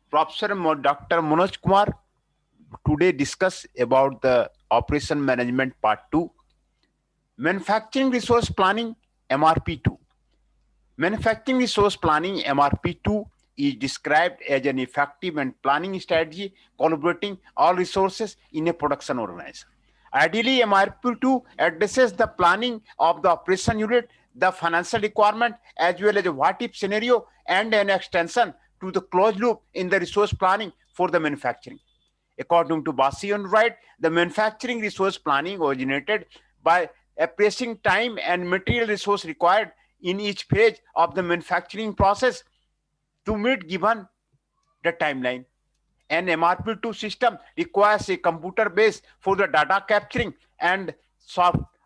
Professor Dr. Manoj Kumar today discuss about the operation management part 2, manufacturing resource planning MRP2. Manufacturing resource planning MRP2 is described as an effective and planning strategy collaborating all resources in a production organization. Ideally, MRP2 addresses the planning of the operation unit, the financial requirement, as well as a what-if scenario and an extension to the closed loop in the resource planning for the manufacturing. According to Bassi and Wright, the manufacturing resource planning originated by appraising time and material resource required in each phase of the manufacturing process to meet given the timeline. An MRP2 system requires a computer base for the data capturing and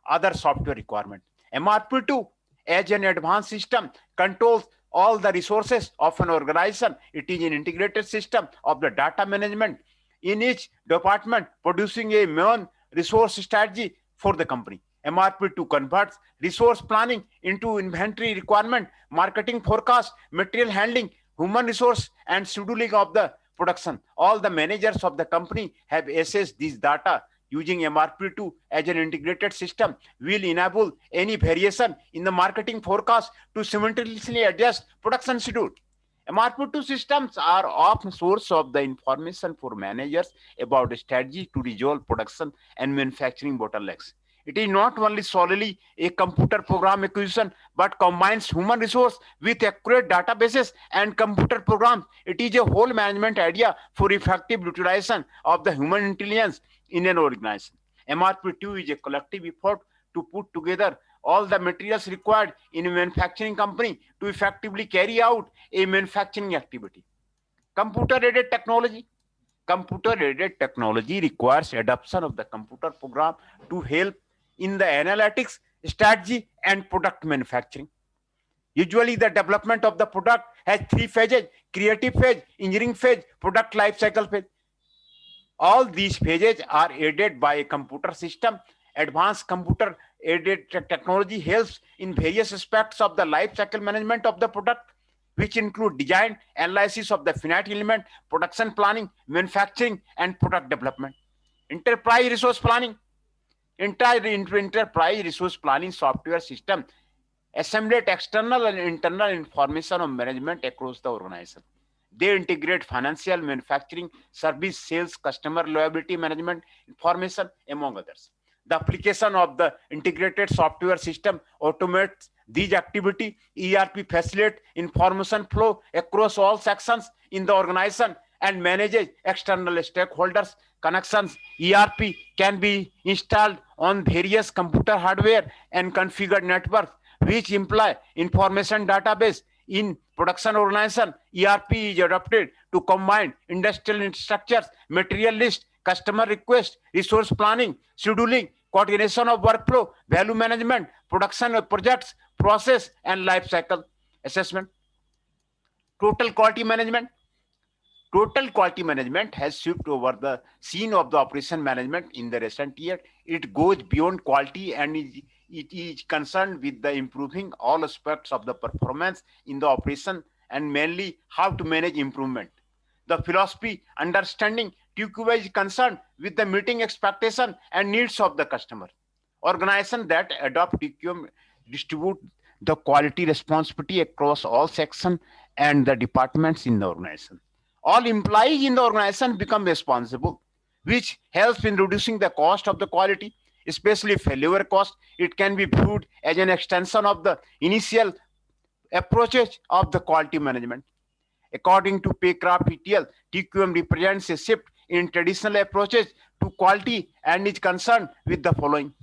other software requirements. MRP2, as an advanced system, controls all the resources of an organization. It is an integrated system of the data management in each department, producing a main resource strategy for the company. MRP2 converts resource planning into inventory requirement, marketing forecast, material handling, human resource, and scheduling of the production. All the managers of the company have assessed this data using MRP2 as an integrated system will enable any variation in the marketing forecast to simultaneously adjust production schedule. MRP2 systems are often source of the information for managers about strategy to resolve production and manufacturing bottlenecks. It is not only solely a computer program acquisition, but combines human resource with accurate databases and computer programs. It is a whole management idea for effective utilization of the human intelligence in an organization. MRP2 is a collective effort to put together all the materials required in a manufacturing company to effectively carry out a manufacturing activity. Computer-aided technology. Computer-aided technology requires adoption of the computer program to help in the analytics, strategy, and product manufacturing. Usually, the development of the product has three phases: creative phase, engineering phase, product life cycle phase. All these phases are aided by a computer system. Advanced computer aided technology helps in various aspects of the life cycle management of the product, which include design, analysis of the finite element, production planning, manufacturing, and product development. Enterprise resource planning. Enterprise resource planning software system assimilate external and internal information of management across the organization. They integrate financial, manufacturing, service, sales, customer loyalty management information, among others. The application of the integrated software system automates these activity. ERP facilitates information flow across all sections in the organization and manages external stakeholders connections. ERP can be installed on various computer hardware and configured networks, which imply information database. In production organization, ERP is adopted to combine industrial structures, material list, customer request, resource planning, scheduling, coordination of workflow, value management, production of projects, process, and life cycle assessment. Total quality management. Total quality management has shifted over the scene of the operation management in the recent year. It goes beyond quality and it is concerned with the improving all aspects of the performance in the operation and mainly how to manage improvement. The philosophy, understanding TQA is concerned with the meeting expectation and needs of the customer. Organization that adopt TQM distribute the quality responsibility across all sections and the departments in the organization. All employees in the organization become responsible, which helps in reducing the cost of the quality, especially failure cost. It can be viewed as an extension of the initial approaches of the quality management. According to Paycraft ETL, TQM represents a shift in traditional approaches to quality and is concerned with the following: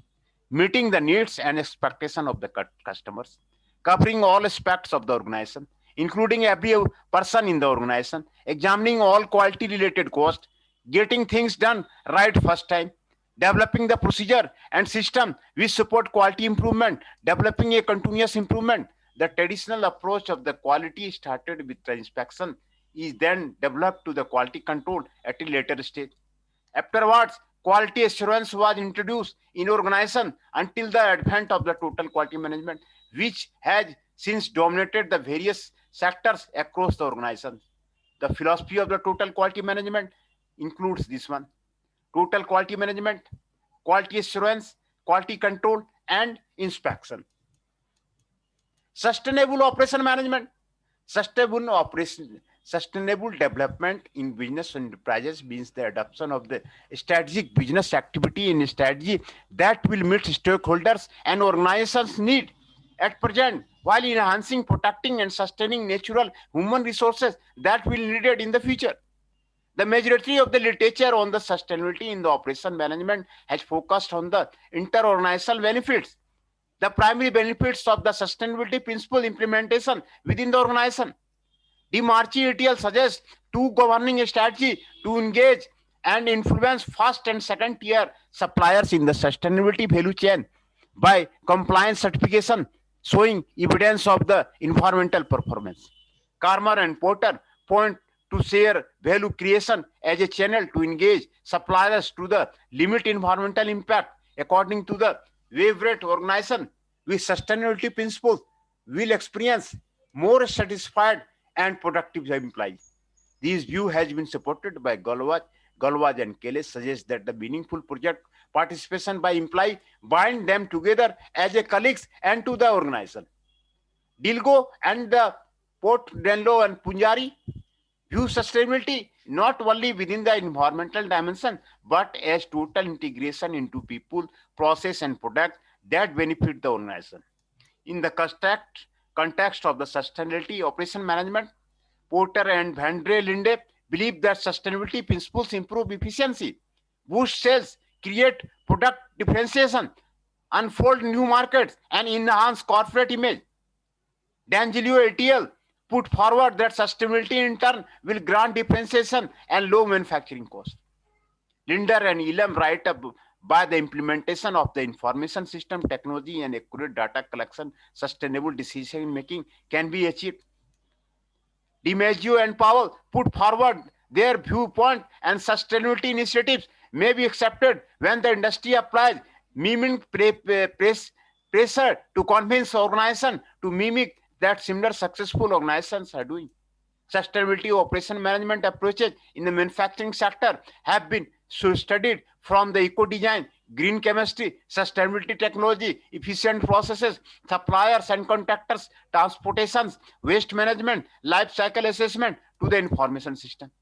meeting the needs and expectation of the customers, covering all aspects of the organization, including every person in the organization, examining all quality related costs, getting things done right first time, developing the procedure and system which support quality improvement, developing a continuous improvement. The traditional approach of the quality started with the inspection is then developed to the quality control at a later stage. Afterwards, quality assurance was introduced in organization until the advent of the total quality management, which has since dominated the various sectors across the organization. The philosophy of the total quality management includes this one: total quality management, quality assurance, quality control, and inspection. Sustainable operation management. Sustainable development in business enterprises means the adoption of the strategic business activity in strategy that will meet stakeholders and organizations' need at present, while enhancing, protecting, and sustaining natural human resources that will be needed in the future. The majority of the literature on the sustainability in the operation management has focused on the inter-organizational benefits, the primary benefits of the sustainability principle implementation within the organization. DeMarchi et al. Suggests two governing strategy to engage and influence first and second tier suppliers in the sustainability value chain by compliance certification showing evidence of the environmental performance. Karmer and Porter point to share value creation as a channel to engage suppliers to the limit environmental impact. According to the Waverett organization with sustainability principles will experience more satisfied and productive employees. This view has been supported by Galwaz and Kelly suggests that the meaningful project participation by employee bind them together as a colleagues and to the organization. Dilgo and the Port Denlo and Punjari view sustainability not only within the environmental dimension but as total integration into people, process, and product that benefit the organization. In the context of the sustainability operation management, Porter and Van der Linde believe that sustainability principles improve efficiency, boost sales, create product differentiation, unfold new markets, and enhance corporate image. D'Angelo et al. Put forward that sustainability in turn will grant differentiation and low manufacturing cost. Linder and Elam write up by the implementation of the information system technology and accurate data collection, sustainable decision making can be achieved. DiMaggio and Powell put forward their viewpoint and sustainability initiatives may be accepted when the industry applies pressure to convince organizations to mimic that similar successful organizations are doing. Sustainability operation management approaches in the manufacturing sector have been studied from the eco-design, green chemistry, sustainability technology, efficient processes, suppliers and contractors, transportations, waste management, life cycle assessment to the information system.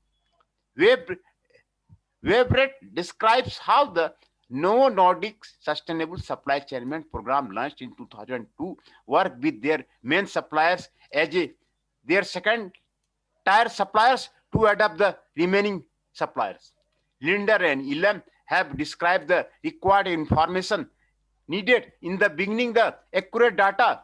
Webrett describes how the Novo Nordisk Sustainable Supply Chain Program launched in 2002 worked with their main suppliers as their second tier suppliers to adopt the remaining suppliers. Linder and Elam have described the required information needed in the beginning, the accurate data,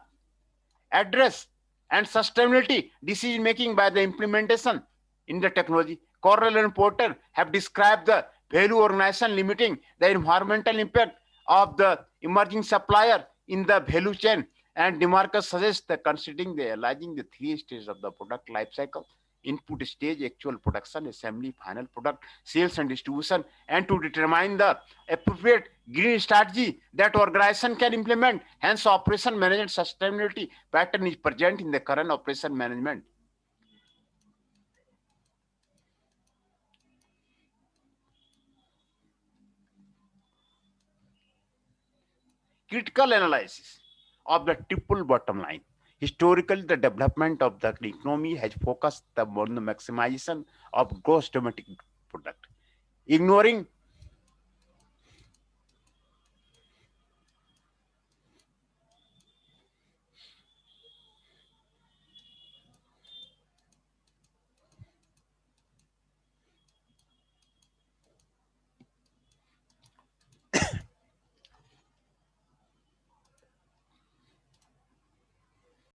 address, and sustainability decision making by the implementation in the technology. Correll and Porter have described the value organization limiting the environmental impact of the emerging supplier in the value chain, and DeMarcus suggests that considering the analyzing the three stages of the product life cycle: input stage, actual production, assembly, final product, sales and distribution, and to determine the appropriate green strategy that organization can implement. Hence, operation management sustainability pattern is present in the current operation management. Critical analysis of the triple bottom line. Historically, the development of the economy has focused on the maximization of gross domestic product, ignoring